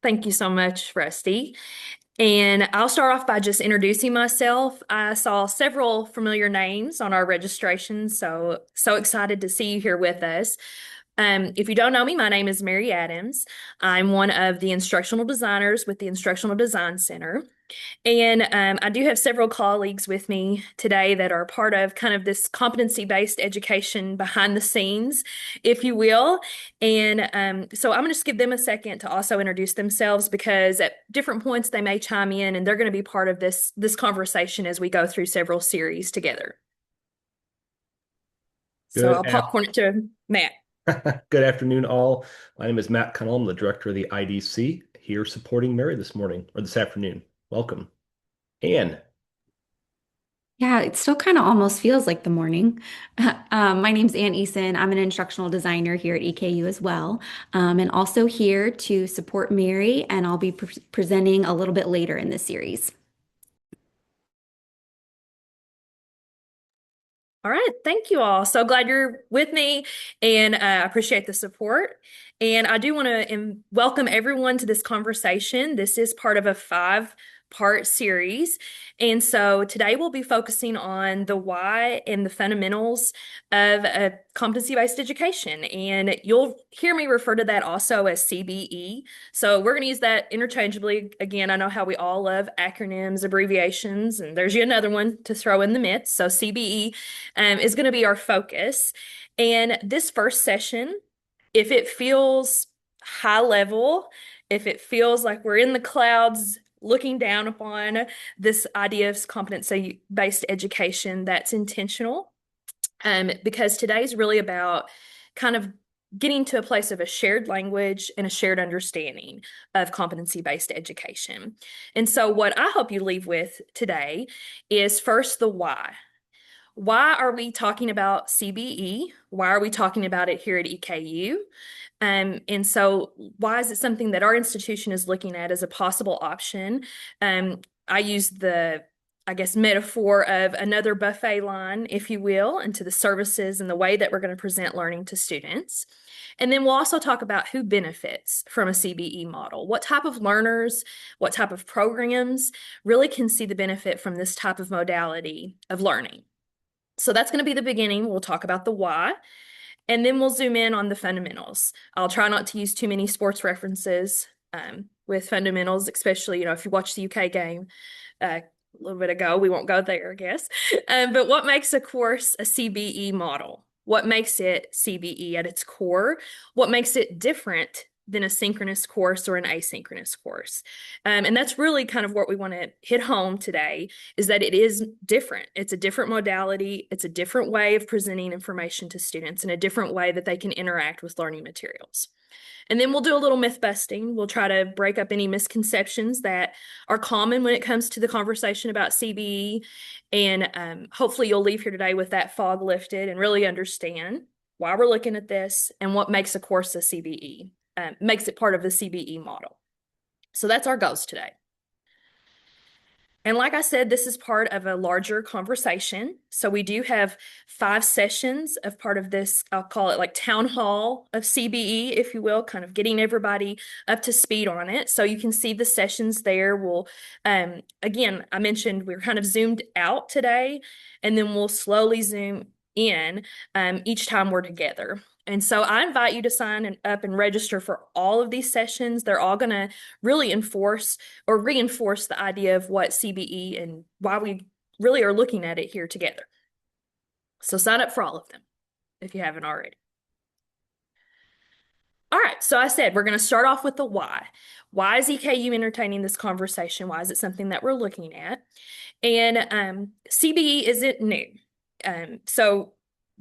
Thank you so much, Rusty. And I'll start off by just introducing myself. I saw several familiar names on our registration, so excited to see you here with us. If you don't know me, my name is Mary Adams. I'm one of the instructional designers with the Instructional Design Center. And I do have several colleagues with me today that are part of kind of this competency-based education behind the scenes, if you will. And so I'm going to just give them a second to also introduce themselves because at different points they may chime in and they're going to be part of this conversation as we go through several series together. So Good I'll popcorn it to Matt. good afternoon, all. My name is Matt Connell. I'm the director of the IDC here supporting Mary this morning or this afternoon. Welcome. Anne. Yeah, it still kind of almost feels like the morning. My name's Ann Eason. I'm an instructional designer here at EKU as well, and also here to support Mary, and I'll be presenting a little bit later in this series. All right, thank you all. So glad you're with me, and I appreciate the support. And I do want to welcome everyone to this conversation. This is part of a five-part series. And so today we'll be focusing on the why and the fundamentals of competency-based education. And you'll hear me refer to that also as CBE. So we're going to use that interchangeably. Again, I know how we all love acronyms, abbreviations, and there's yet another one to throw in the midst. So CBE is going to be our focus. And this first session, if it feels high level, if it feels like we're in the clouds looking down upon this idea of competency-based education, that's intentional. Because today's really about kind of getting to a place of a shared language and a shared understanding of competency-based education. And so what I hope you leave with today is first the why. Why are we talking about CBE? Why are we talking about it here at EKU? And so why is it something that our institution is looking at as a possible option? I use I guess, metaphor of another buffet line, if you will, into the services and the way that we're going to present learning to students. And then we'll also talk about who benefits from a CBE model. What type of learners, what type of programs really can see the benefit from this type of modality of learning. So that's going to be the beginning. We'll talk about the why, and then we'll zoom in on the fundamentals. I'll try not to use too many sports references with fundamentals, especially, if you watch the UK game a little bit ago, we won't go there, I guess. But what makes a course a CBE model? What makes it CBE at its core? What makes it different than a synchronous course or an asynchronous course? And that's really kind of what we want to hit home today is that it is different. It's a different modality. It's a different way of presenting information to students and a different way that they can interact with learning materials. And then we'll do a little myth busting. We'll try to break up any misconceptions that are common when it comes to the conversation about CBE. And hopefully you'll leave here today with that fog lifted and really understand why we're looking at this and what makes a course a CBE, makes it part of the CBE model. So that's our goals today. And like I said, this is part of a larger conversation. So we do have 5 sessions of part of this, I'll call it like town hall of CBE, if you will, kind of getting everybody up to speed on it. So you can see the sessions there. Again, I mentioned we're kind of zoomed out today, and then we'll slowly zoom in each time we're together. And so I invite you to sign up and register for all of these sessions. They're all going to really enforce or reinforce the idea of what CBE and why we really are looking at it here together. So sign up for all of them if you haven't already. All right, so I said we're going to start off with the why. Why is EKU entertaining this conversation? Why is it something that we're looking at? And CBE isn't new. So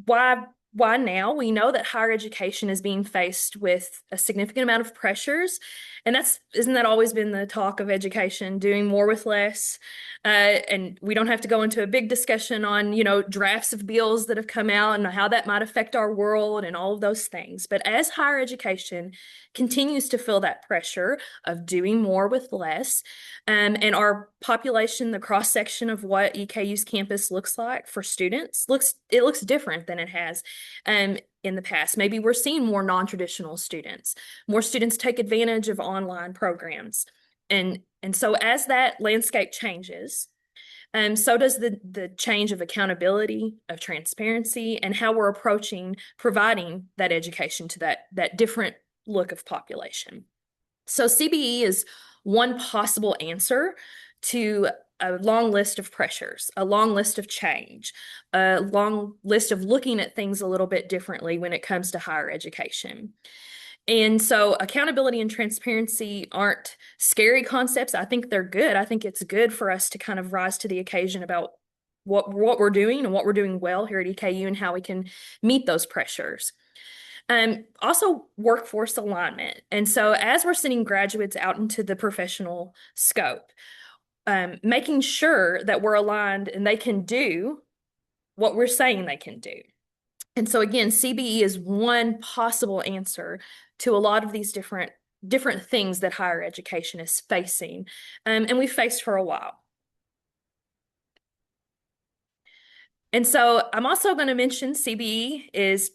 why now? We know that higher education is being faced with a significant amount of pressures, and isn't that always been the talk of education, doing more with less? And we don't have to go into a big discussion on, drafts of bills that have come out and how that might affect our world and all of those things. But as higher education continues to feel that pressure of doing more with less, and our population, the cross section of what EKU's campus looks like for students, it looks different than it has in the past. Maybe we're seeing more non-traditional students, more students take advantage of online programs. And so as that landscape changes, so does the change of accountability, of transparency, and how we're approaching providing that education to that different look of population. So CBE is one possible answer to a long list of pressures, a long list of change, a long list of looking at things a little bit differently when it comes to higher education. And so accountability and transparency aren't scary concepts. I think they're good. I think it's good for us to kind of rise to the occasion about what we're doing and what we're doing well here at EKU and how we can meet those pressures. Also workforce alignment. And so as we're sending graduates out into the professional scope, making sure that we're aligned and they can do what we're saying they can do. And so again, CBE is one possible answer to a lot of these different things that higher education is facing, and we've faced for a while. And so I'm also going to mention CBE is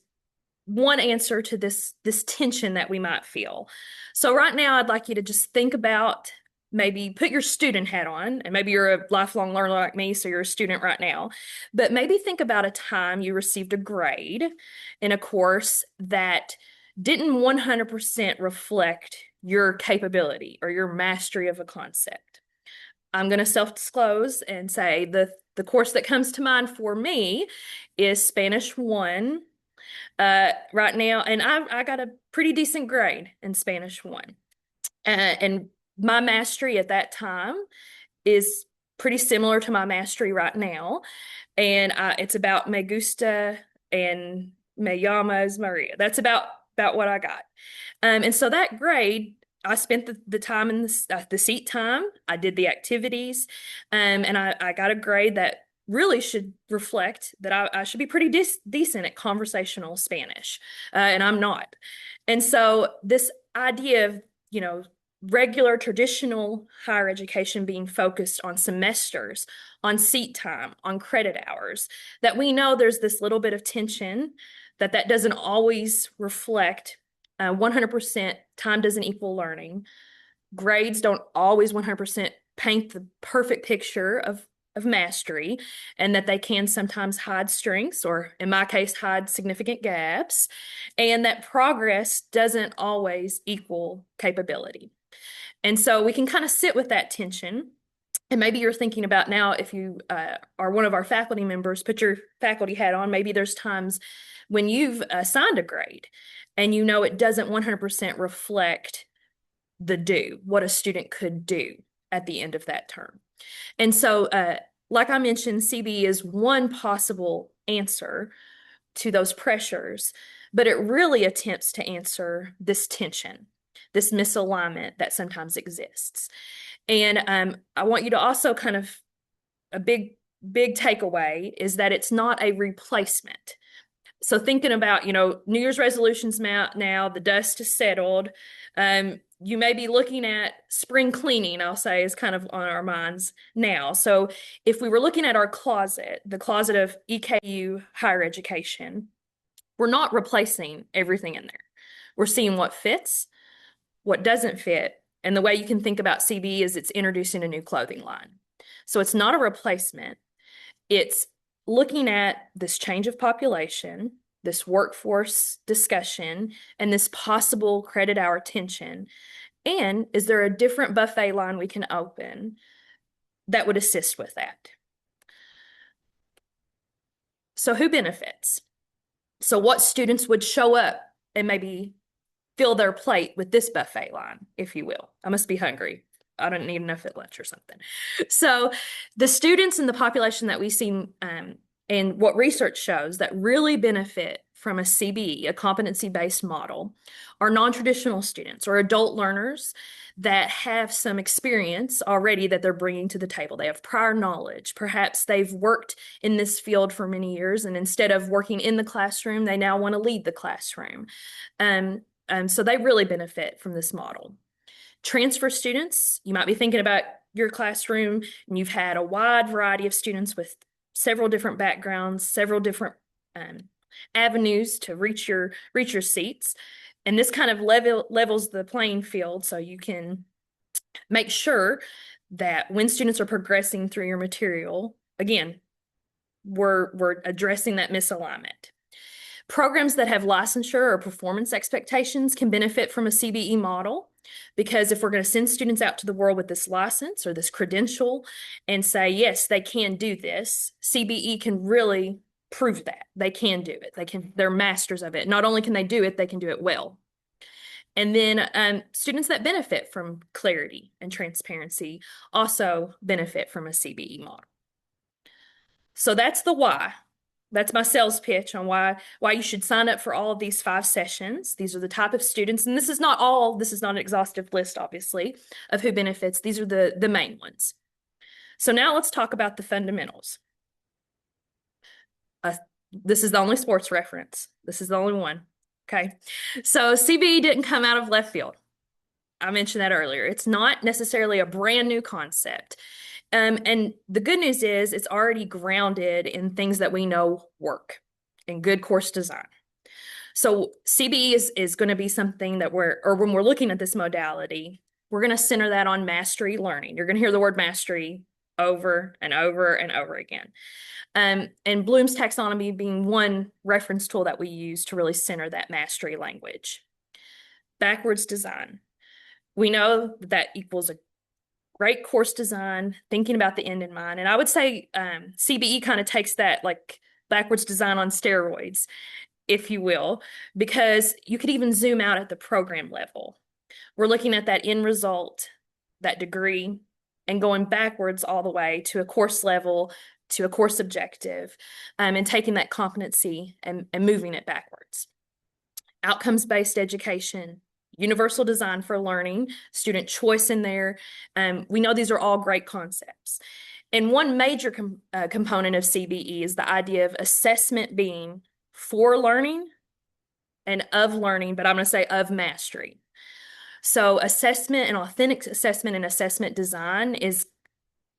one answer to this tension that we might feel. So right now, I'd like you to just think about, maybe put your student hat on, and maybe you're a lifelong learner like me, so you're a student right now, but maybe think about a time you received a grade in a course that didn't 100% reflect your capability or your mastery of a concept. I'm going to self-disclose and say the course that comes to mind for me is Spanish 1 right now, and I got a pretty decent grade in Spanish 1. And my mastery at that time is pretty similar to my mastery right now. And it's about me gusta and me llamas Maria. That's about what I got. And so that grade, I spent the time in the seat time. I did the activities, and I got a grade that really should reflect that I should be pretty decent at conversational Spanish, and I'm not. And so this idea of, regular traditional higher education being focused on semesters, on seat time, on credit hours, that we know there's this little bit of tension that doesn't always reflect 100% time doesn't equal learning. Grades don't always 100% paint the perfect picture of mastery, and that they can sometimes hide strengths, or in my case, hide significant gaps, and that progress doesn't always equal capability. And so we can kind of sit with that tension. And maybe you're thinking about now, if you are one of our faculty members, put your faculty hat on. Maybe there's times when you've assigned a grade and it doesn't 100% reflect what a student could do at the end of that term. And so, like I mentioned, CB is one possible answer to those pressures, but it really attempts to answer this tension, this misalignment that sometimes exists. And I want you to also a big takeaway is that it's not a replacement. So thinking about, New Year's resolutions now, the dust has settled. You may be looking at spring cleaning, I'll say, is kind of on our minds now. So if we were looking at our closet, the closet of EKU higher education, we're not replacing everything in there. We're seeing what fits, what doesn't fit. And the way you can think about CB is it's introducing a new clothing line. So it's not a replacement. It's looking at this change of population, this workforce discussion, and this possible credit hour tension. And is there a different buffet line we can open that would assist with that? So who benefits? So what students would show up and maybe fill their plate with this buffet line, if you will? I must be hungry. I don't need enough at lunch or something. So the students in the population that we see, and what research shows that really benefit from a CBE, a competency-based model, are non-traditional students or adult learners that have some experience already that they're bringing to the table. They have prior knowledge. Perhaps they've worked in this field for many years, and instead of working in the classroom, they now want to lead the classroom. So they really benefit from this model. Transfer students, you might be thinking about your classroom and you've had a wide variety of students with several different backgrounds, several different avenues to reach your seats. And this kind of levels the playing field so you can make sure that when students are progressing through your material, again, we're addressing that misalignment. Programs that have licensure or performance expectations can benefit from a CBE model because if we're going to send students out to the world with this license or this credential and say, yes, they can do this, CBE can really prove that they can do it. They're masters of it. Not only can they do it, they can do it well. And then students that benefit from clarity and transparency also benefit from a CBE model. So that's the why. That's my sales pitch on why you should sign up for all of these 5 sessions. These are the type of students, and this is not an exhaustive list, obviously, of who benefits. These are the main ones. So now let's talk about the fundamentals. This is the only sports reference. This is the only one. Okay. So CBE didn't come out of left field. I mentioned that earlier. It's not necessarily a brand new concept. And the good news is it's already grounded in things that we know work in good course design. So CBE is going to be something that when we're looking at this modality, we're going to center that on mastery learning. You're going to hear the word mastery over and over and over again. And Bloom's taxonomy being one reference tool that we use to really center that mastery language. Backwards design. We know that equals a great course design, thinking about the end in mind. And I would say CBE kind of takes that like backwards design on steroids, if you will, because you could even zoom out at the program level. We're looking at that end result, that degree, and going backwards all the way to a course level, to a course objective, and taking that competency and moving it backwards. Outcomes-based education, universal design for learning, student choice in there. We know these are all great concepts. And one major component of CBE is the idea of assessment being for learning and of learning, but I'm going to say of mastery. So assessment and authentic assessment and assessment design is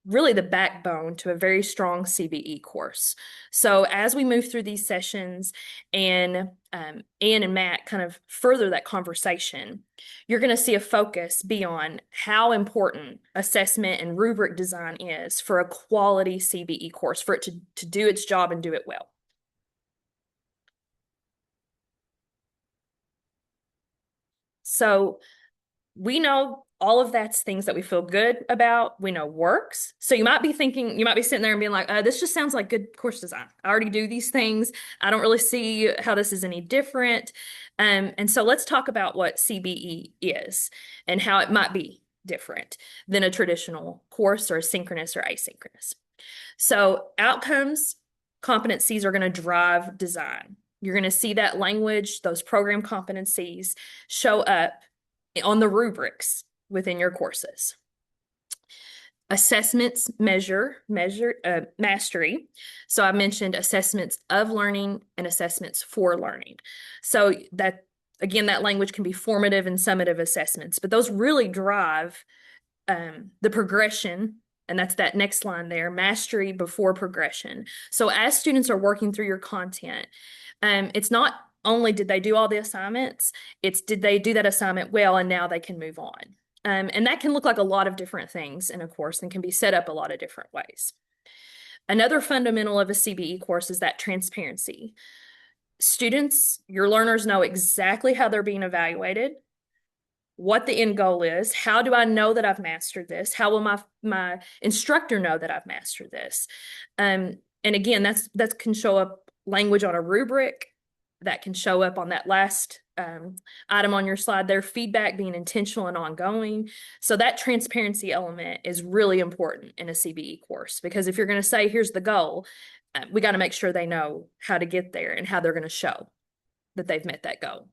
really the backbone to a very strong CBE course. So as we move through these sessions and Ann and Matt kind of further that conversation, you're going to see a focus beyond how important assessment and rubric design is for a quality CBE course, for it to do its job and do it well. So we know all of that's things that we feel good about, we know works. So you might be sitting there and being like, this just sounds like good course design. I already do these things. I don't really see how this is any different. And so let's talk about what CBE is and how it might be different than a traditional course or synchronous or asynchronous. So outcomes, competencies are going to drive design. You're going to see that language, those program competencies show up on the rubrics within your courses. Assessments measure mastery. So I mentioned assessments of learning and assessments for learning. So that, again, that language can be formative and summative assessments, but those really drive the progression. And that's that next line there, mastery before progression. So as students are working through your content, it's not only did they do all the assignments, it's did they do that assignment well and now they can move on. And that can look like a lot of different things in a course and can be set up a lot of different ways. Another fundamental of a CBE course is that transparency. Students, your learners know exactly how they're being evaluated, what the end goal is, how do I know that I've mastered this, how will my instructor know that I've mastered this. And again, that can show up language on a rubric, that can show up on that last item on your slide there, feedback being intentional and ongoing. So that transparency element is really important in a CBE course, because if you're going to say, here's the goal, we got to make sure they know how to get there and how they're going to show that they've met that goal.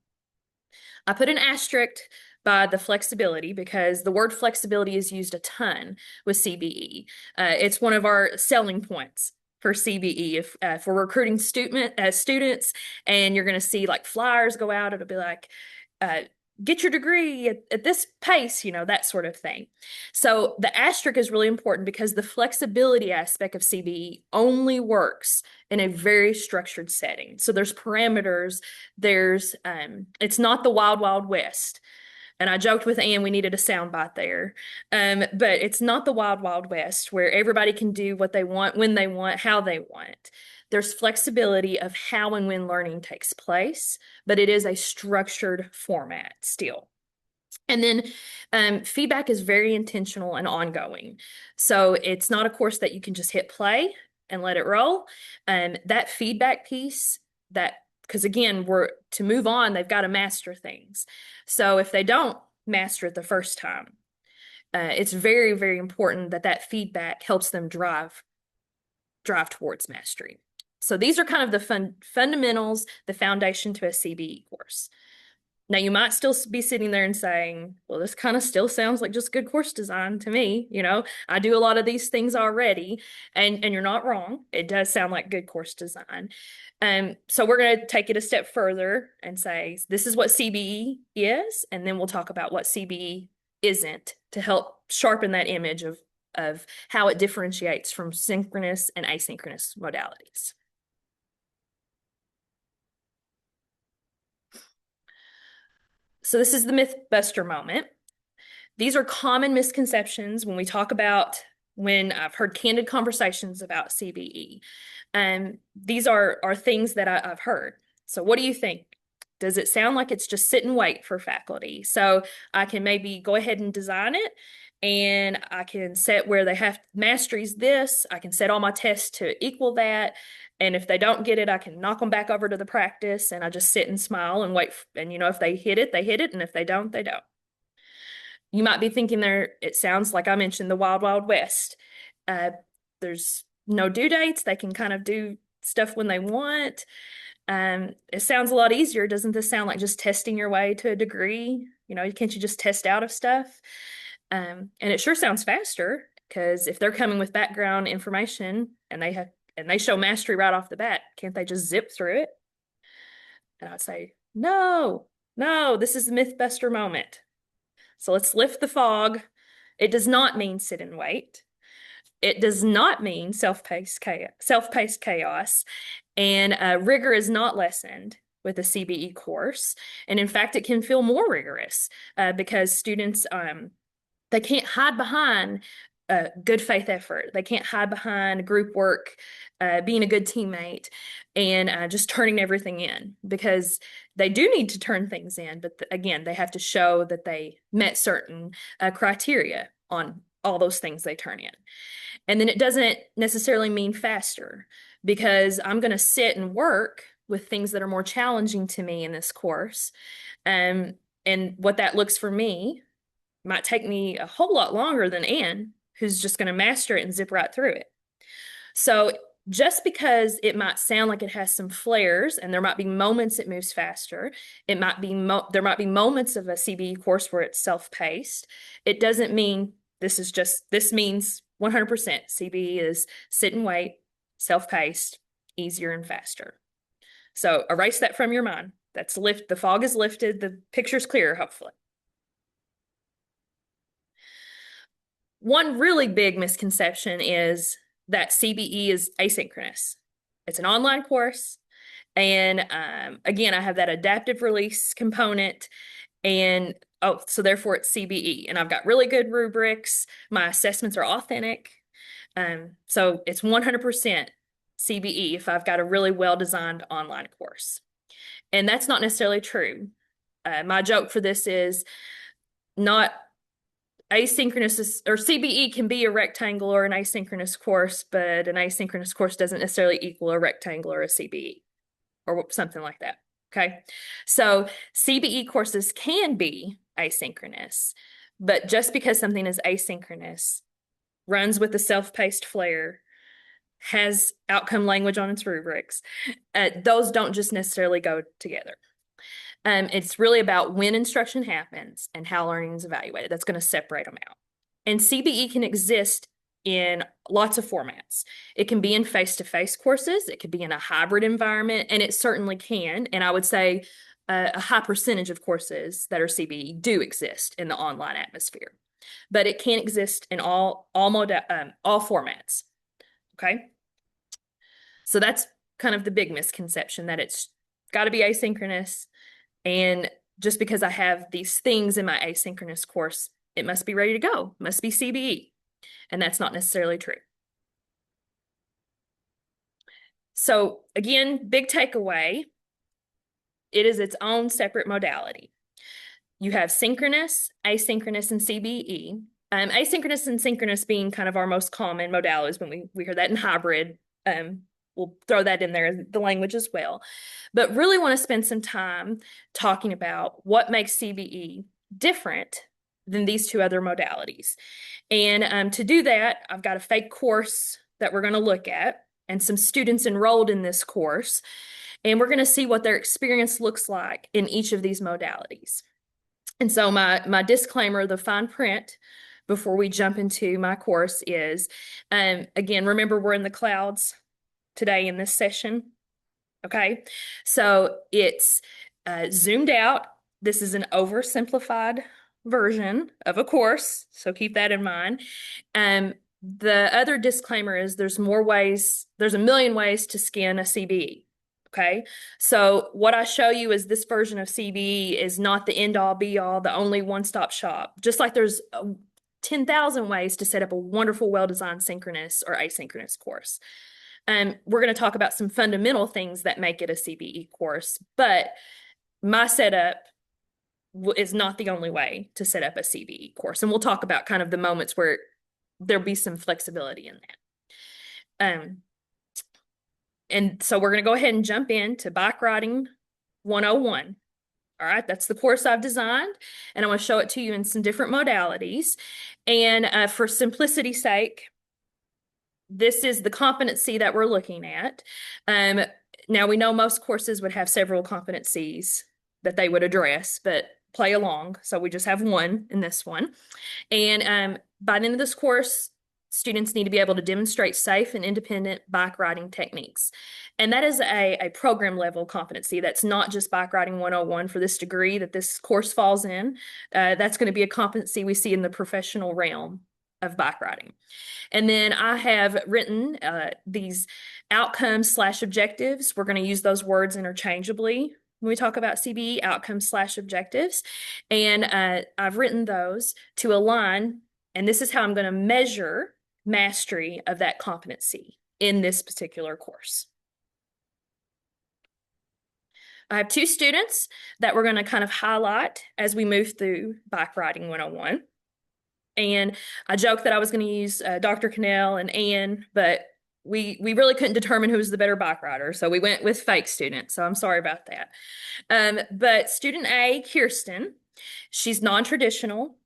I put an asterisk by the flexibility because the word flexibility is used a ton with CBE. It's one of our selling points for CBE. If we're recruiting students and you're going to see like flyers go out, it'll be like, get your degree at this pace, that sort of thing. So the asterisk is really important because the flexibility aspect of CBE only works in a very structured setting. So there's parameters, it's not the wild, wild west. And I joked with Ann we needed a soundbite there. But it's not the wild, wild west where everybody can do what they want, when they want, how they want. There's flexibility of how and when learning takes place, but it is a structured format still. And then feedback is very intentional and ongoing. So it's not a course that you can just hit play and let it roll. That feedback piece, because again, to move on, they've got to master things. So if they don't master it the first time, it's very, very important that feedback helps them drive towards mastery. So these are kind of the fundamentals, the foundation to a CBE course. Now, you might still be sitting there and saying, well, this kind of still sounds like just good course design to me. I do a lot of these things already, and you're not wrong. It does sound like good course design. So we're going to take it a step further and say, this is what CBE is, and then we'll talk about what CBE isn't to help sharpen that image of how it differentiates from synchronous and asynchronous modalities. So this is the Mythbuster moment. These are common misconceptions when I've heard candid conversations about CBE. These are things that I've heard. So what do you think? Does it sound like it's just sit and wait for faculty? So I can maybe go ahead and design it, and I can set where they have masteries this. I can set all my tests to equal that. And if they don't get it, I can knock them back over to the practice, and I just sit and smile and wait. And if they hit it, they hit it. And if they don't, they don't. You might be thinking it sounds like I mentioned the Wild Wild West. There's no due dates. They can kind of do stuff when they want. It sounds a lot easier. Doesn't this sound like just testing your way to a degree? Can't you just test out of stuff? And it sure sounds faster, because if they're coming with background information and they show mastery right off the bat, can't they just zip through it? And I would say, no, this is the Mythbuster moment. So let's lift the fog. It does not mean sit and wait. It does not mean self-paced chaos. And rigor is not lessened with a CBE course. And in fact, it can feel more rigorous because students, they can't hide behind good faith effort. They can't hide behind group work, being a good teammate, and just turning everything in, because they do need to turn things in. But again, they have to show that they met certain criteria on all those things they turn in. And then it doesn't necessarily mean faster, because I'm going to sit and work with things that are more challenging to me in this course. And what that looks for me might take me a whole lot longer than Ann, who's just going to master it and zip right through it. So just because it might sound like it has some flares and there might be moments it moves faster, there might be moments of a CBE course where it's self-paced, it doesn't mean this means 100% CBE is sit and wait, self-paced, easier and faster. So erase that from your mind. The fog is lifted, the picture's clear, hopefully. One really big misconception is that CBE is asynchronous. It's an online course. And again, I have that adaptive release component. And so therefore it's CBE. And I've got really good rubrics. My assessments are authentic. So it's 100% CBE if I've got a really well-designed online course. And that's not necessarily true. My joke for this is not asynchronous, or CBE can be a rectangle or an asynchronous course, but an asynchronous course doesn't necessarily equal a rectangle or a CBE or something like that. Okay. So CBE courses can be asynchronous, but just because something is asynchronous, runs with a self-paced flair, has outcome language on its rubrics, those don't just necessarily go together. It's really about when instruction happens and how learning is evaluated. That's going to separate them out. And CBE can exist in lots of formats. It can be in face-to-face courses. It could be in a hybrid environment, and it certainly can. And I would say a high percentage of courses that are CBE do exist in the online atmosphere, but it can't exist in all formats. Okay, so that's kind of the big misconception, that it's got to be asynchronous, and just because I have these things in my asynchronous course, it must be ready to go, must be CBE, and that's not necessarily true. So again, big takeaway, it is its own separate modality. You have synchronous, asynchronous, and CBE. Asynchronous and synchronous being kind of our most common modalities when we hear that in hybrid. We'll throw that in there, the language as well. But really want to spend some time talking about what makes CBE different than these two other modalities. And to do that, I've got a fake course that we're going to look at and some students enrolled in this course. And we're going to see what their experience looks like in each of these modalities. And so my disclaimer, the fine print before we jump into my course is, again, remember we're in the clouds today in this session. Okay, so it's zoomed out. This is an oversimplified version of a course, so keep that in mind. The other disclaimer is there's a million ways to skin a CBE. Okay, so what I show you is this version of CBE is not the end all be all, the only one-stop shop. Just like there's 10,000 ways to set up a wonderful, well-designed synchronous or asynchronous course. We're going to talk about some fundamental things that make it a CBE course, but my setup is not the only way to set up a CBE course. And we'll talk about kind of the moments where there'll be some flexibility in that. And so we're going to go ahead and jump into Bike Riding 101. All right, that's the course I've designed, and I want to show it to you in some different modalities. And for simplicity's sake, this is the competency that we're looking at. Now, we know most courses would have several competencies that they would address, but play along. So we just have one in this one. And by the end of this course, students need to be able to demonstrate safe and independent bike riding techniques. And that is a program level competency. That's not just Bike Riding 101 for this degree that this course falls in. That's going to be a competency we see in the professional realm of bike riding. And then I have written these outcomes/objectives. We're going to use those words interchangeably when we talk about CBE, outcomes/objectives. And I've written those to align, and this is how I'm going to measure mastery of that competency in this particular course. I have two students that we're going to kind of highlight as we move through Bike Riding 101. And I joked that I was going to use Dr. Cannell and Ann, but we really couldn't determine who was the better bike rider, so we went with fake student, so I'm sorry about that. But student A, Kirsten, she's non-traditional.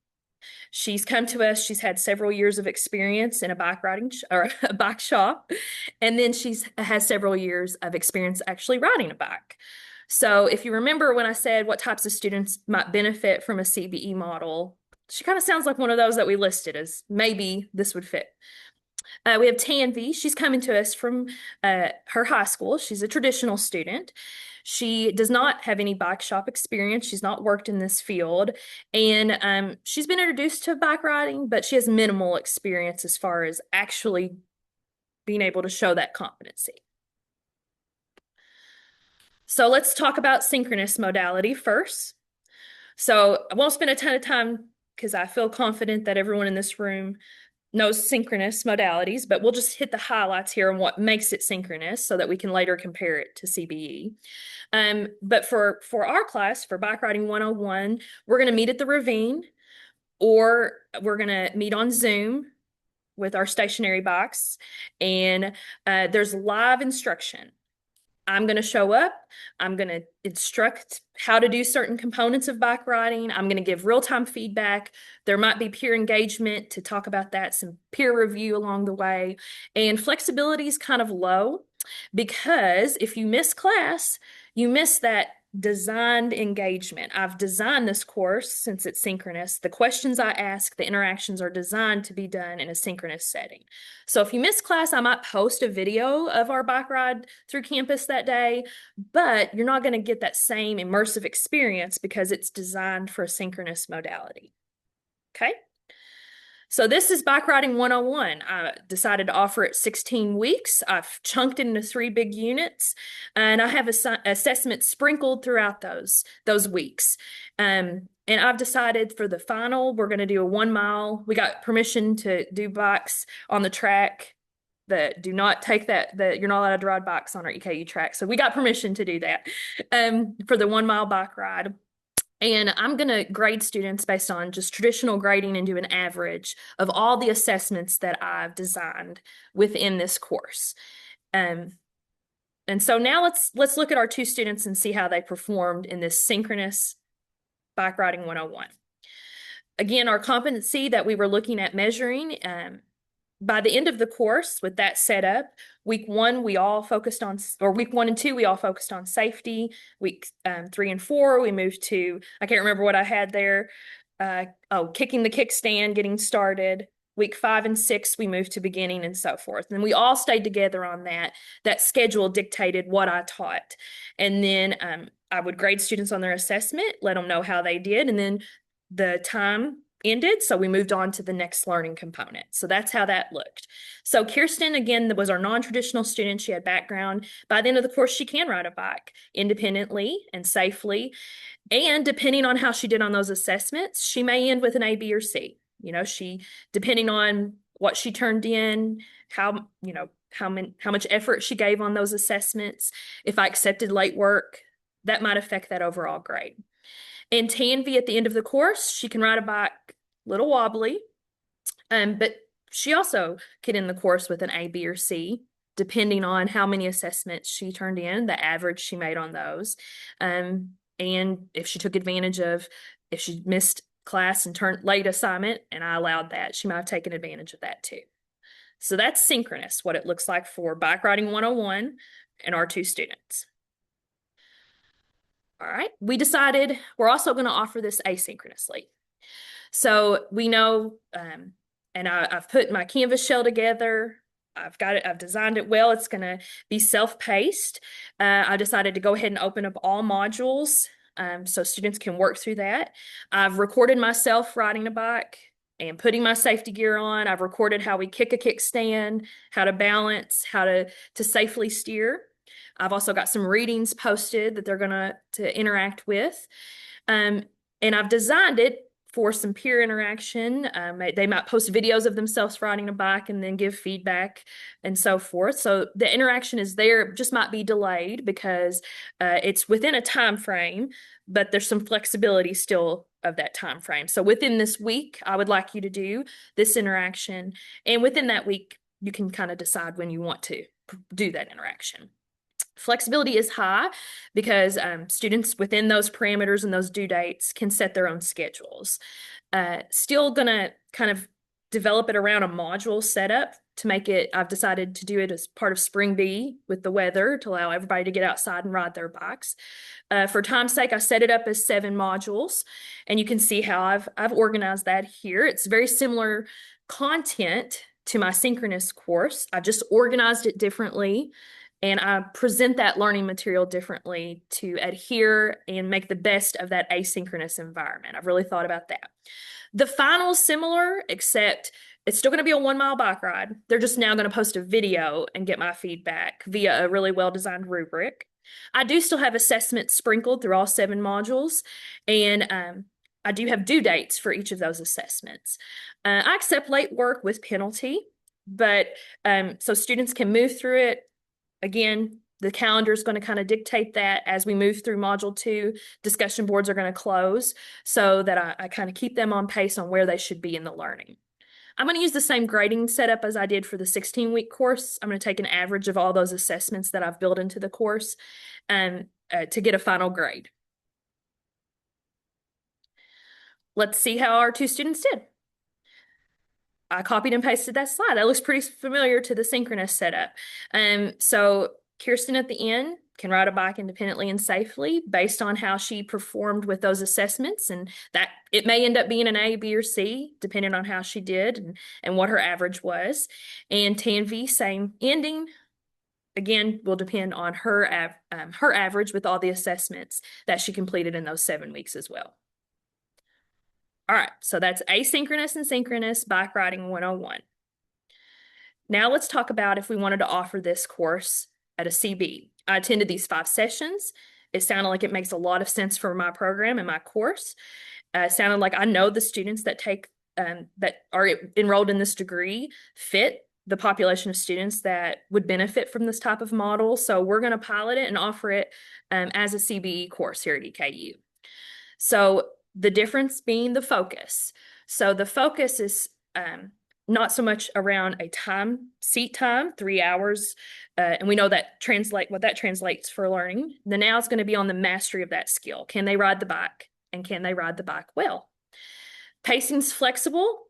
She's come to us, she's had several years of experience in a bike riding or a bike shop, and then has several years of experience actually riding a bike. So if you remember when I said what types of students might benefit from a CBE model, she kind of sounds like one of those that we listed as maybe this would fit. We have Tanvi. She's coming to us from her high school. She's a traditional student. She does not have any bike shop experience. She's not worked in this field. And she's been introduced to bike riding, but she has minimal experience as far as actually being able to show that competency. So let's talk about synchronous modality first. So I won't spend a ton of time because I feel confident that everyone in this room knows synchronous modalities, but we'll just hit the highlights here on what makes it synchronous so that we can later compare it to CBE. But for our class, for Bike Riding 101, we're going to meet at the ravine, or we're going to meet on Zoom with our stationary bikes, and there's live instruction. I'm going to show up. I'm going to instruct how to do certain components of bike riding. I'm going to give real-time feedback. There might be peer engagement to talk about that, some peer review along the way. And flexibility is kind of low because if you miss class, you miss that designed engagement. I've designed this course since it's synchronous. The questions I ask, the interactions are designed to be done in a synchronous setting. So if you miss class, I might post a video of our bike ride through campus that day, but you're not going to get that same immersive experience because it's designed for a synchronous modality. Okay? So this is Bike Riding 101. I decided to offer it 16 weeks. I've chunked it into 3 big units, and I have assessments sprinkled throughout those weeks. And I've decided for the final, we're going to do a 1 mile. We got permission to do bikes on the track that do not take that you're not allowed to ride bikes on our EKU track. So we got permission to do that for the 1 mile bike ride. And I'm going to grade students based on just traditional grading and do an average of all the assessments that I've designed within this course. And so now let's look at our 2 students and see how they performed in this synchronous bike riding 101. Again, our competency that we were looking at measuring, by the end of the course with that set up, week 1, we all focused on, or week 1 and 2, we all focused on safety. Week 3 and 4, we moved to, I can't remember what I had there. Kicking the kickstand, getting started. Week 5 and 6, we moved to beginning and so forth. And we all stayed together on that. That schedule dictated what I taught. And then I would grade students on their assessment, let them know how they did. And then the time ended, so we moved on to the next learning component. So that's how that looked. So Kirsten, again, was our non-traditional student. She had background. By the end of the course, she can ride a bike independently and safely. And depending on how she did on those assessments, she may end with an A, B, or C. Depending on what she turned in, how much effort she gave on those assessments. If I accepted late work, that might affect that overall grade. And Tanvi, at the end of the course, she can ride a bike a little wobbly, but she also could end the course with an A, B, or C, depending on how many assessments she turned in, the average she made on those. And if she took advantage of, if she missed class and turned late assignment, and I allowed that, she might have taken advantage of that too. So that's synchronous, what it looks like for Bike Riding 101 and our 2 students. All right, we decided we're also going to offer this asynchronously. So we know, and I've put my Canvas shell together. I've got it, I've designed it well. It's going to be self-paced. I decided to go ahead and open up all modules so students can work through that. I've recorded myself riding a bike and putting my safety gear on. I've recorded how we kick a kickstand, how to balance, how to safely steer. I've also got some readings posted that they're going to interact with. And I've designed it for some peer interaction. They might post videos of themselves riding a bike and then give feedback and so forth. So the interaction is there, it just might be delayed because it's within a time frame, but there's some flexibility still of that time frame. So within this week, I would like you to do this interaction. And within that week, you can kind of decide when you want to do that interaction. Flexibility is high because students within those parameters and those due dates can set their own schedules. Still going to kind of develop it around a module setup to make it, I've decided to do it as part of Spring Bee with the weather to allow everybody to get outside and ride their bikes. For time's sake, I set it up as 7 modules, and you can see how I've organized that here. It's very similar content to my synchronous course. I've just organized it differently. And I present that learning material differently to adhere and make the best of that asynchronous environment. I've really thought about that. The final's similar, except it's still going to be a 1 mile bike ride. They're just now going to post a video and get my feedback via a really well-designed rubric. I do still have assessments sprinkled through all 7 modules, and I do have due dates for each of those assessments. I accept late work with penalty, but so students can move through it. Again, the calendar is going to kind of dictate that as we move through Module 2. Discussion boards are going to close so that I kind of keep them on pace on where they should be in the learning. I'm going to use the same grading setup as I did for the 16-week course. I'm going to take an average of all those assessments that I've built into the course and to get a final grade. Let's see how our 2 students did. I copied and pasted that slide. That looks pretty familiar to the synchronous setup. So Kirsten at the end, can ride a bike independently and safely based on how she performed with those assessments. And that it may end up being an A, B, or C, depending on how she did and what her average was. And TANV, same ending. Again, will depend on her average with all the assessments that she completed in those 7 weeks as well. All right, so that's asynchronous and synchronous bike riding 101. Now let's talk about if we wanted to offer this course at a CB. I attended these 5 sessions. It sounded like it makes a lot of sense for my program and my course. It sounded like I know the students that that are enrolled in this degree fit the population of students that would benefit from this type of model. So we're going to pilot it and offer it as a CBE course here at EKU. So the difference being the focus. So the focus is not so much around a seat time, 3 hours, and we know that what that translates for learning. The now is going to be on the mastery of that skill. Can they ride the bike, and can they ride the bike well? Pacing's flexible.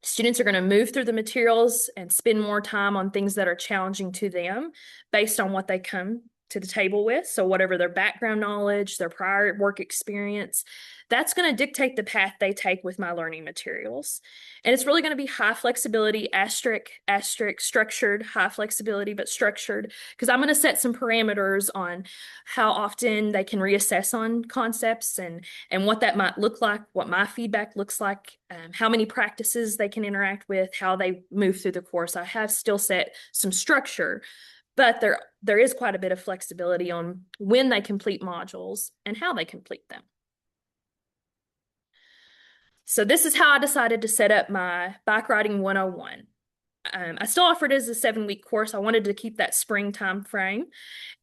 Students are going to move through the materials and spend more time on things that are challenging to them based on what they come to the table with. So whatever their background knowledge, their prior work experience, that's going to dictate the path they take with my learning materials. And it's really going to be high flexibility, structured, high flexibility, but structured, because I'm going to set some parameters on how often they can reassess on concepts and what that might look like, what my feedback looks like, how many practices they can interact with, how they move through the course. I have still set some structure, but there is quite a bit of flexibility on when they complete modules and how they complete them. So this is how I decided to set up my Bike Riding 101. I still offered it as a 7-week course. I wanted to keep that spring time frame.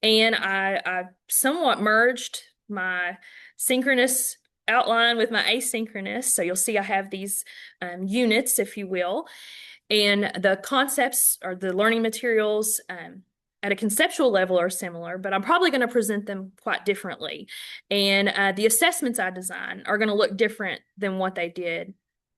And I somewhat merged my synchronous outline with my asynchronous. So you'll see I have these units, if you will. And the concepts or the learning materials at a conceptual level are similar, but I'm probably going to present them quite differently. And the assessments I design are going to look different than what they did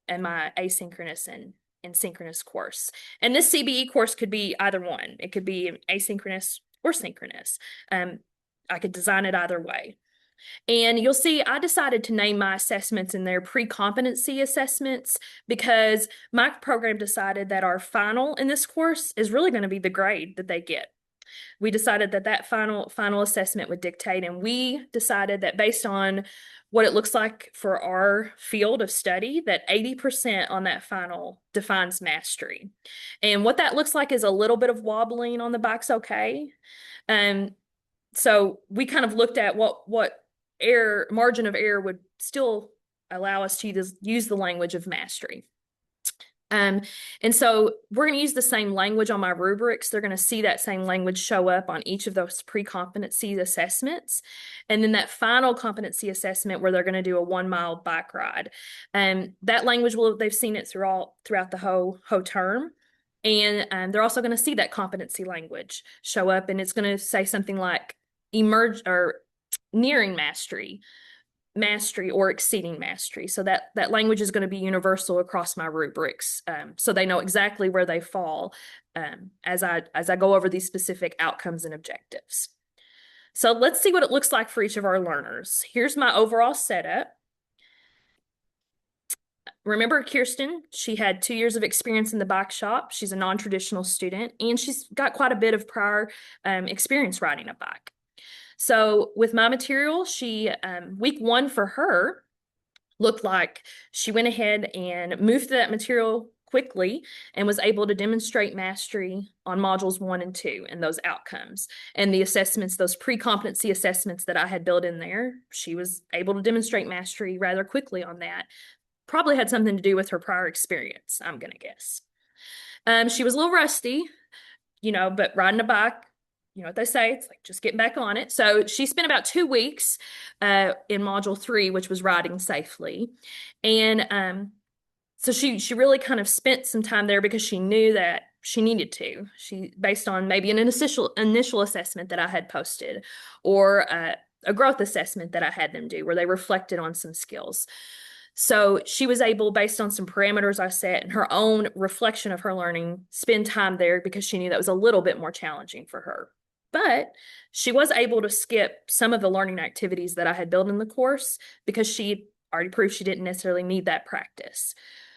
in my asynchronous and synchronous course. And this CBE course could be either one. It could be asynchronous or synchronous. I could design it either way. And you'll see I decided to name my assessments in their pre-competency assessments because my program decided that our final in this course is really going to be the grade that they get. We decided that final assessment would dictate, and we decided that based on what it looks like for our field of study, that 80% on that final defines mastery. And what that looks like is a little bit of wobbling on the bike's okay. So we kind of looked at what margin of error would still allow us to use the language of mastery. And so we're going to use the same language on my rubrics. They're going to see that same language show up on each of those pre-competency assessments. And then that final competency assessment where they're going to do a 1-mile bike ride. And that language they've seen it throughout the whole term. And they're also going to see that competency language show up, and it's going to say something like nearing mastery or exceeding mastery. So that language is going to be universal across my rubrics, so they know exactly where they fall as I go over these specific outcomes and objectives. So let's see what it looks like for each of our learners. Here's my overall setup. Remember Kirsten, she had 2 years of experience in the bike shop. She's a non-traditional student, and she's got quite a bit of prior experience riding a bike. So with my material, week 1 for her looked like she went ahead and moved through that material quickly and was able to demonstrate mastery on modules 1 and 2 and those outcomes. And the assessments, those pre-competency assessments that I had built in there, she was able to demonstrate mastery rather quickly on that. Probably had something to do with her prior experience, I'm going to guess. She was a little rusty, but riding a bike, you know what they say, it's like just getting back on it. So she spent about 2 weeks in module 3, which was riding safely. And so she really kind of spent some time there because she knew that she needed to. Based on maybe an initial assessment that I had posted, or a growth assessment that I had them do where they reflected on some skills. So she was able, based on some parameters I set and her own reflection of her learning, spend time there because she knew that was a little bit more challenging for her. But she was able to skip some of the learning activities that I had built in the course because she already proved she didn't necessarily need that practice.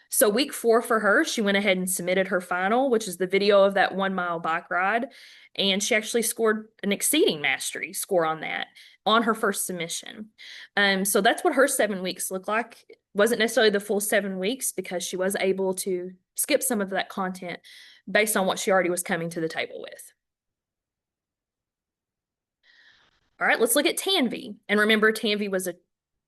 So week 4 for her, she went ahead and submitted her final, which is the video of that 1 mile bike ride. And she actually scored an exceeding mastery score on that on her first submission. So that's what her 7 weeks looked like. It wasn't necessarily the full 7 weeks because she was able to skip some of that content based on what she already was coming to the table with. All right, let's look at Tanvi. And remember, Tanvi was a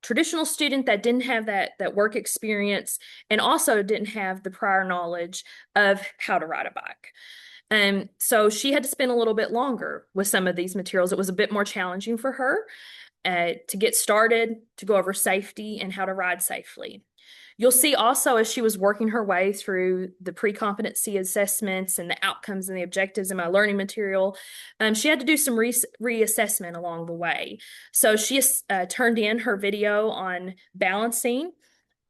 traditional student that didn't have that work experience and also didn't have the prior knowledge of how to ride a bike. So she had to spend a little bit longer with some of these materials. It was a bit more challenging for her to get started, to go over safety and how to ride safely. You'll see also as she was working her way through the pre-competency assessments and the outcomes and the objectives in my learning material, she had to do some reassessment along the way. So she turned in her video on balancing,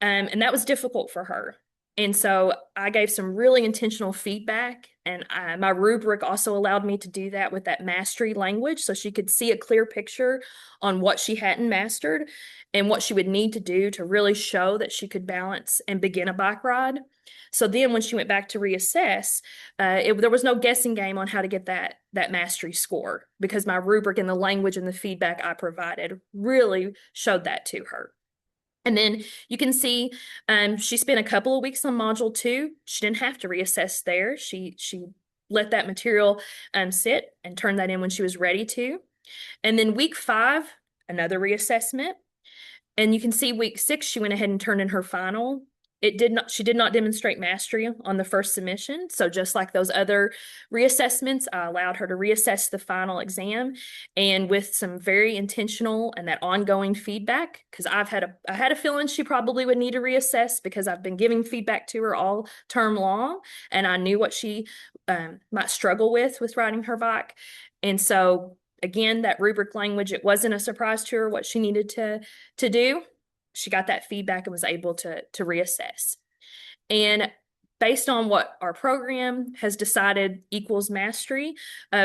and that was difficult for her. And so I gave some really intentional feedback, and my rubric also allowed me to do that with that mastery language so she could see a clear picture on what she hadn't mastered and what she would need to do to really show that she could balance and begin a bike ride. So then when she went back to reassess, there was no guessing game on how to get that mastery score because my rubric and the language and the feedback I provided really showed that to her. And then you can see she spent a couple of weeks on module 2. She didn't have to reassess there. She let that material sit and turn that in when she was ready to. And then week 5, another reassessment. And you can see week 6, she went ahead and turned in her final. She did not demonstrate mastery on the first submission. So just like those other reassessments, I allowed her to reassess the final exam and with some very intentional and that ongoing feedback, because I had a feeling she probably would need to reassess because I've been giving feedback to her all term long and I knew what she might struggle with riding her bike. And so again, that rubric language, it wasn't a surprise to her what she needed to do. She got that feedback and was able to reassess. And based on what our program has decided equals mastery,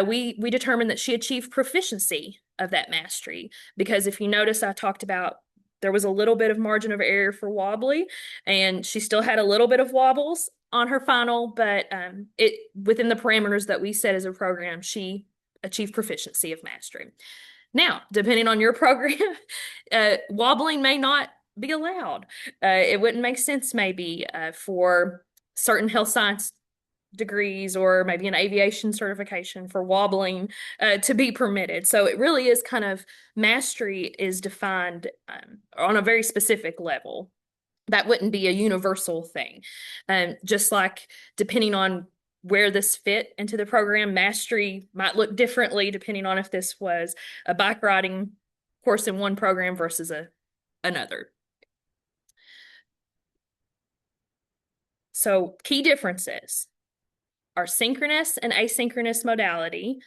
we determined that she achieved proficiency of that mastery. Because if you notice, I talked about there was a little bit of margin of error for wobbly, and she still had a little bit of wobbles on her final, but within the parameters that we set as a program, she achieved proficiency of mastery. Now, depending on your program, wobbling may not be allowed. It wouldn't make sense maybe for certain health science degrees or maybe an aviation certification for wobbling to be permitted. So it really is kind of mastery is defined on a very specific level. That wouldn't be a universal thing. Just like depending on where this fit into the program, mastery might look differently depending on if this was a bike riding course in one program versus another. So key differences are synchronous and asynchronous modality.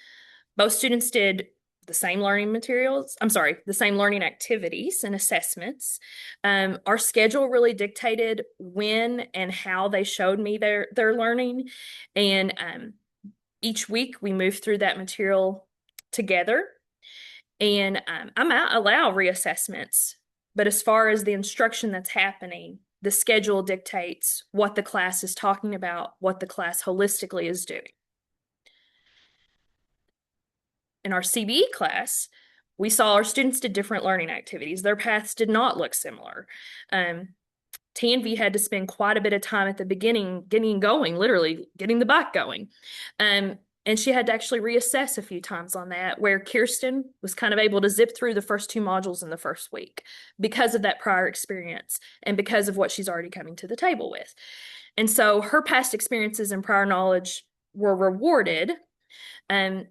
Both students did the same learning the same learning activities and assessments. Our schedule really dictated when and how they showed me their learning. And each week we moved through that material together. And I might allow reassessments, but as far as the instruction that's happening, the schedule dictates what the class is talking about, what the class holistically is doing. In our CBE class, we saw our students did different learning activities. Their paths did not look similar. Tanvi had to spend quite a bit of time at the beginning getting going, literally getting the bike going. And she had to actually reassess a few times on that, where Kirsten was kind of able to zip through the first 2 modules in the first week because of that prior experience and because of what she's already coming to the table with. And so her past experiences and prior knowledge were rewarded, and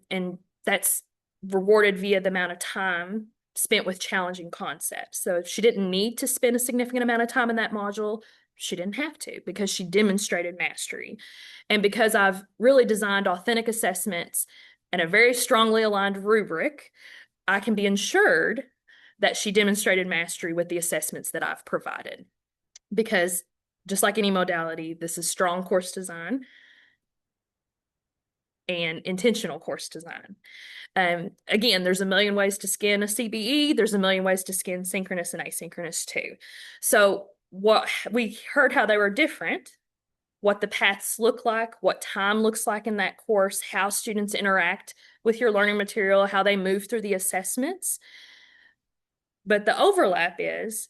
that's rewarded via the amount of time spent with challenging concepts. So if she didn't need to spend a significant amount of time in that module, she didn't have to because she demonstrated mastery. And because I've really designed authentic assessments and a very strongly aligned rubric, I can be ensured that she demonstrated mastery with the assessments that I've provided. Because just like any modality, this is strong course design. and intentional course design. Again, there's a million ways to skin a CBE. There's a million ways to skin synchronous and asynchronous too. So what we heard how they were different, what the paths look like, what time looks like in that course, how students interact with your learning material, how they move through the assessments. But the overlap is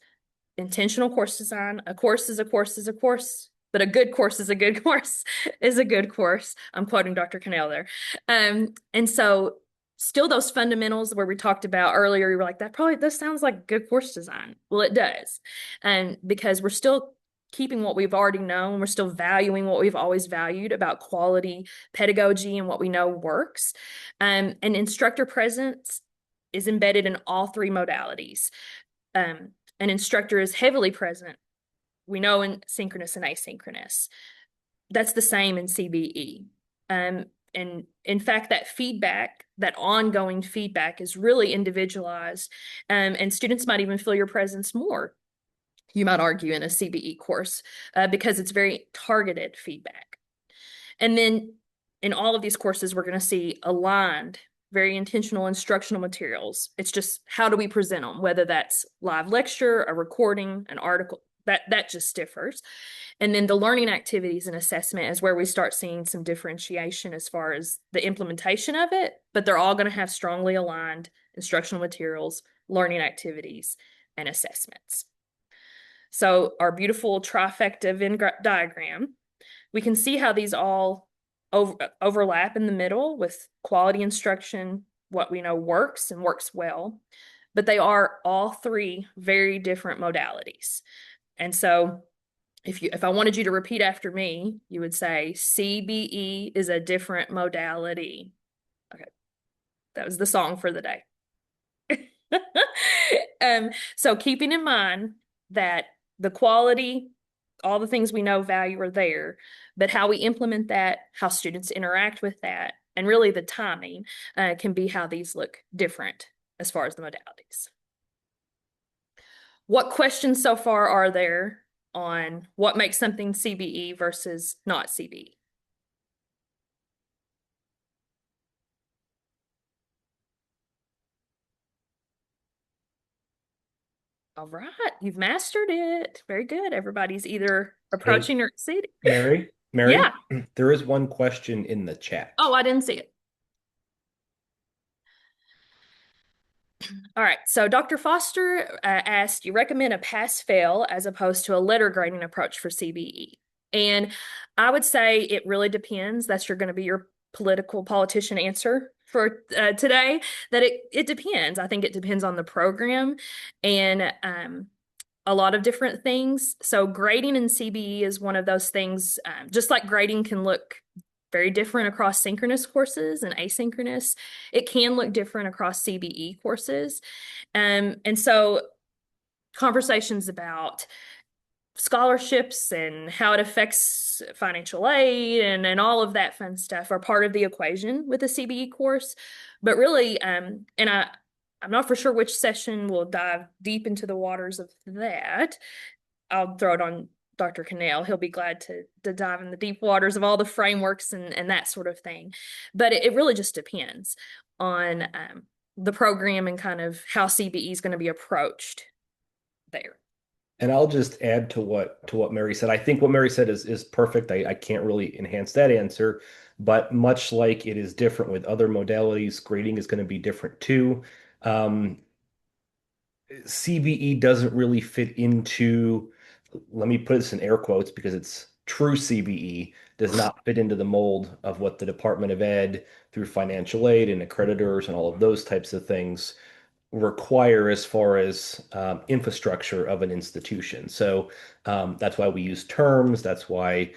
intentional course design. A course is a course is a course, but a good course is a good course is a good course. I'm quoting Dr. Cannell there. And so still those fundamentals where we talked about earlier, you were like, this sounds like good course design. Well, it does. And because we're still keeping what we've already known, we're still valuing what we've always valued about quality pedagogy and what we know works. And instructor presence is embedded in all three modalities. An instructor is heavily present. We know in synchronous and asynchronous. That's the same in CBE. And in fact, that feedback, that ongoing feedback is really individualized. And students might even feel your presence more, you might argue, in a CBE course because it's very targeted feedback. And then in all of these courses, we're going to see aligned, very intentional instructional materials. It's just how do we present them, whether that's live lecture, a recording, an article, that just differs. And then the learning activities and assessment is where we start seeing some differentiation as far as the implementation of it, but they're all going to have strongly aligned instructional materials, learning activities, and assessments. So our beautiful trifecta Venn diagram, we can see how these all overlap in the middle with quality instruction, what we know works and works well, but they are all three very different modalities. And so if I wanted you to repeat after me, you would say CBE is a different modality. Okay, that was the song for the day. So keeping in mind that the quality, all the things we know value are there, but how we implement that, how students interact with that, and really the timing can be how these look different as far as the modalities. What questions so far are there on what makes something CBE versus not CBE? All right, you've mastered it. Very good. Everybody's either Hey, approaching or exceeding. Mary, Yeah. there is one question in the chat. Oh, I didn't see it. All right. So Dr. Foster asked, you recommend a pass-fail as opposed to a letter grading approach for CBE. And I would say it really depends. That's going to be your politician answer for today, that it depends. I think it depends on the program and a lot of different things. So grading in CBE is one of those things, just like grading can look very different across synchronous courses and asynchronous, it can look different across CBE courses. And so conversations about scholarships and how it affects financial aid and all of that fun stuff are part of the equation with a CBE course. But really, and I'm not for sure which session will dive deep into the waters of that. I'll throw it on Dr. Cannell. He'll be glad to dive in the deep waters of all the frameworks and that sort of thing. But it really just depends on the program and kind of how CBE is going to be approached there. And I'll just add to what Mary said. I think what Mary said is perfect. I can't really enhance that answer, but much like it is different with other modalities, grading is going to be different too. CBE doesn't really fit into, let me put this in air quotes because it's true CBE, does not fit into the mold of what the Department of Ed through financial aid and accreditors and all of those types of things require as far as infrastructure of an institution. So that's why we use terms. That's why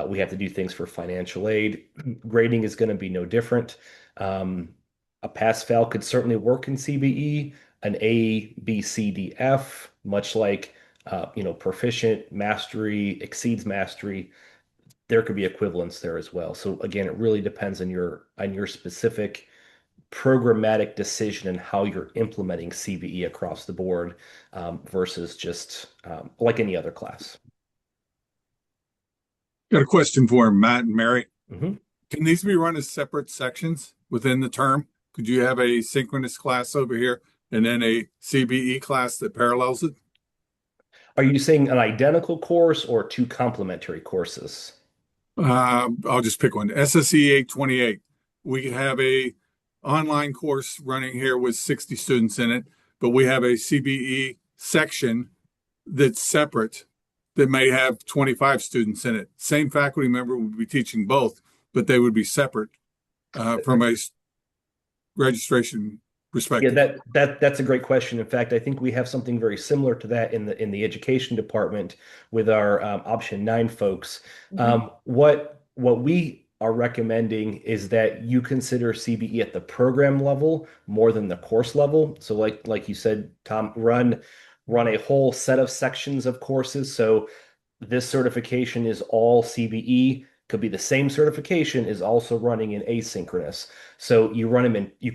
we have to do things for financial aid. Grading is going to be no different. A pass fail could certainly work in CBE, an A, B, C, D, F, much like proficient, mastery, exceeds mastery. There could be equivalents there as well. So again, it really depends on your specific programmatic decision and how you're implementing CBE across the board versus just like any other class. Got a question for Matt and Mary. Mhm. Can these be run as separate sections within the term? Could you have a synchronous class over here and then a CBE class that parallels it? Are you saying an identical course or two complementary courses? I'll just pick one. SSE 828. We have a online course running here with 60 students in it, but we have a CBE section that's separate that may have 25 students in it. Same faculty member would be teaching both, but they would be separate from a registration Yeah, perspective. that's a great question. In fact, I think we have something very similar to that in the education department with our option 9 folks. Mhm. What we are recommending is that you consider CBE at the program level more than the course level. So like you said, Tom, run a whole set of sections of courses. So this certification is all CBE. Could be the same certification is also running in asynchronous. So you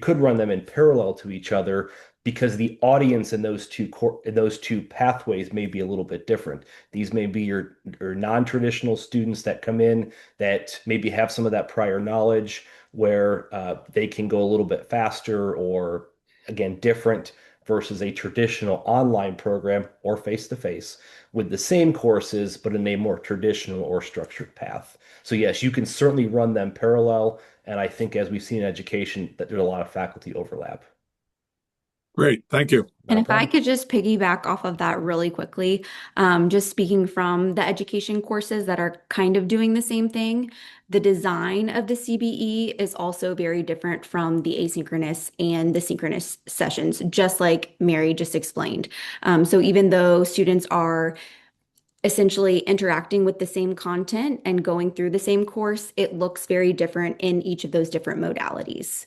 could run them in parallel to each other because the audience in those two pathways may be a little bit different. These may be your non-traditional students that come in that maybe have some of that prior knowledge where they can go a little bit faster or again different versus a traditional online program or face-to-face with the same courses, but in a more traditional or structured path. So yes, you can certainly run them parallel. And I think as we've seen in education, that there's a lot of faculty overlap. Great. Thank you. And Not a if I problem. could just piggyback off of that really quickly, just speaking from the education courses that are kind of doing the same thing, the design of the CBE is also very different from the asynchronous and the synchronous sessions, just like Mary just explained. So even though students are essentially interacting with the same content and going through the same course, it looks very different in each of those different modalities.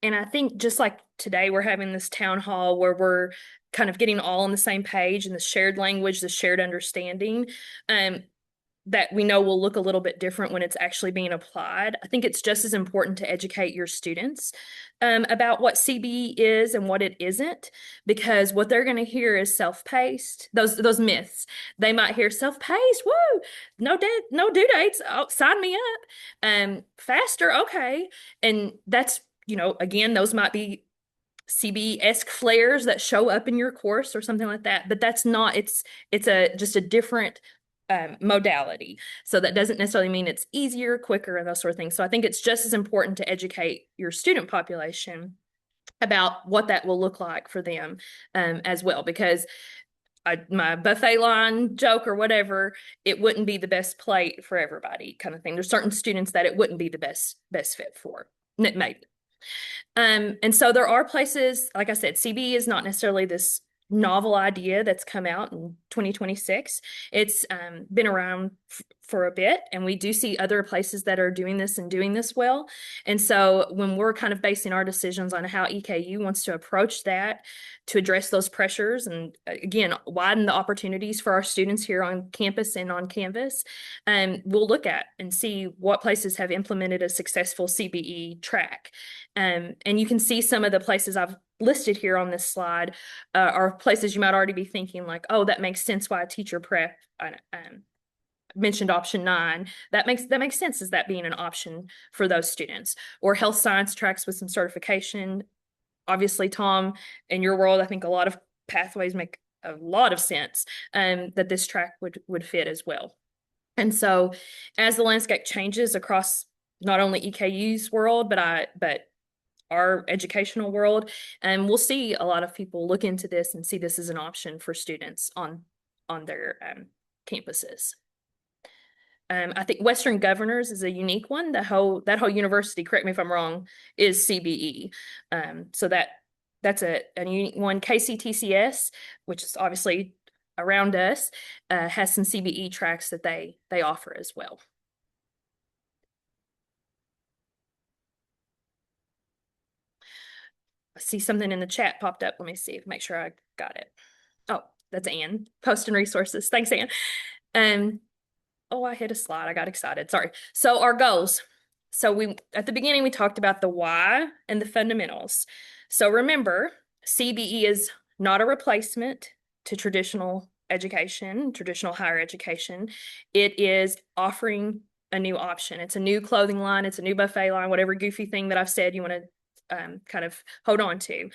And I think just like today, we're having this town hall where we're kind of getting all on the same page and the shared language, the shared understanding. Um, that we know will look a little bit different when it's actually being applied. I think it's just as important to educate your students about what CBE is and what it isn't, because what they're going to hear is self-paced. Those myths. They might hear self-paced. Woo! No due dates. Oh, sign me up. Faster. Okay, and that's again, those might be CB-esque flares that show up in your course or something like that. But that's not, it's a just a different modality. So that doesn't necessarily mean it's easier, quicker, and those sort of things. So I think it's just as important to educate your student population about what that will look like for them as well. Because my buffet line joke or whatever, it wouldn't be the best plate for everybody, kind of thing. There's certain students that it wouldn't be the best fit for. Maybe. And so there are places, like I said, CB is not necessarily this novel idea that's come out in 2026. It's been around for a bit, and we do see other places that are doing this and doing this well. And so when we're kind of basing our decisions on how EKU wants to approach that to address those pressures and again, widen the opportunities for our students here on campus and on Canvas, we'll look at and see what places have implemented a successful CBE track. And you can see some of the places I've listed here on this slide are places you might already be thinking like, oh, that makes sense why a teacher prep mentioned option 9. That makes sense as that being an option for those students. Or health science tracks with some certification. Obviously, Tom, in your world, I think a lot of pathways make a lot of sense that this track would fit as well. And so as the landscape changes across not only EKU's world, but our educational world, and we'll see a lot of people look into this and see this as an option for students on their campuses. I think Western Governors is a unique one. That whole university, correct me if I'm wrong, is CBE. So that's a unique one. KCTCS, which is obviously around us, has some CBE tracks that they offer as well. I see something in the chat popped up. Let me see, make sure I got it. Oh, that's Ann. Post and resources. Thanks, Ann. Oh, I hit a slide. I got excited. Sorry. So our goals. So we at the beginning we talked about the why and the fundamentals. So remember, CBE is not a replacement to traditional education, traditional higher education. It is offering a new option. It's a new clothing line, it's a new buffet line, whatever goofy thing that I've said you want to kind of hold on to.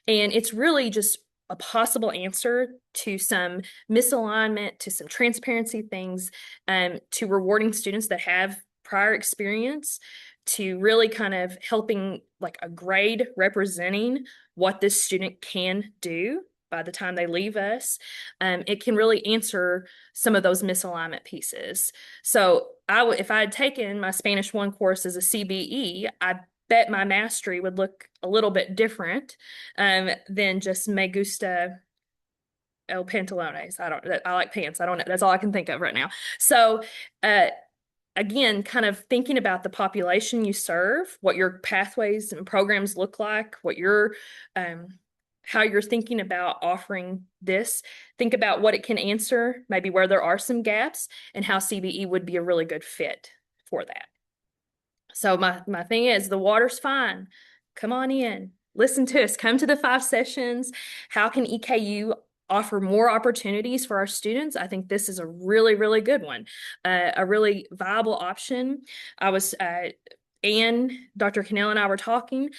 And it's really just a possible answer to some misalignment, to some transparency things, to rewarding students that have prior experience, to really kind of helping like a grade representing what this student can do by the time they leave us. It can really answer some of those misalignment pieces. So if I had taken my Spanish 1 course as a CBE, I bet my mastery would look a little bit different than just me gusta el pantalones. I like pants. I don't know. That's all I can think of right now. So, again, kind of thinking about the population you serve, what your pathways and programs look like, what your how you're thinking about offering this. Think about what it can answer, maybe where there are some gaps, and how CBE would be a really good fit for that. So my thing is, the water's fine. Come on in. Listen to us. Come to the 5 sessions. How can EKU offer more opportunities for our students? I think this is a really, really good one, a really viable option. I was, Dr. Cannell and I were talking,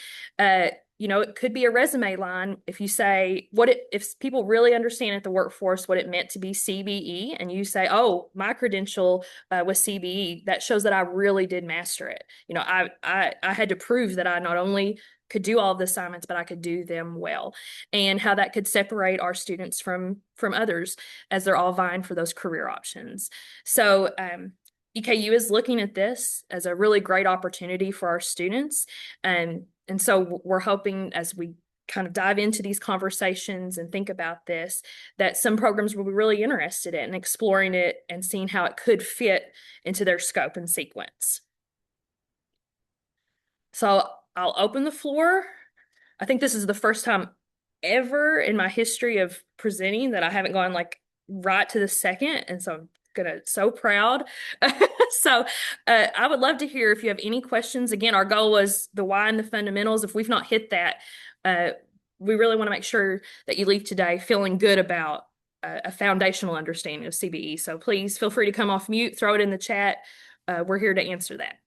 it could be a resume line. If you say, if people really understand at the workforce what it meant to be CBE, and you say, oh, my credential was CBE, that shows that I really did master it. I had to prove that I not only could do all of the assignments, but I could do them well, and how that could separate our students from others as they're all vying for those career options. So EKU is looking at this as a really great opportunity for our students. And so we're hoping, as we kind of dive into these conversations and think about this, that some programs will be really interested in exploring it and seeing how it could fit into their scope and sequence. So I'll open the floor. I think this is the first time ever in my history of presenting that I haven't gone like right to the second. And so I'm so proud. So I would love to hear if you have any questions. Again, our goal was the why and the fundamentals. If we've not hit that, we really want to make sure that you leave today feeling good about a foundational understanding of CBE. So please feel free to come off mute, throw it in the chat. We're here to answer that.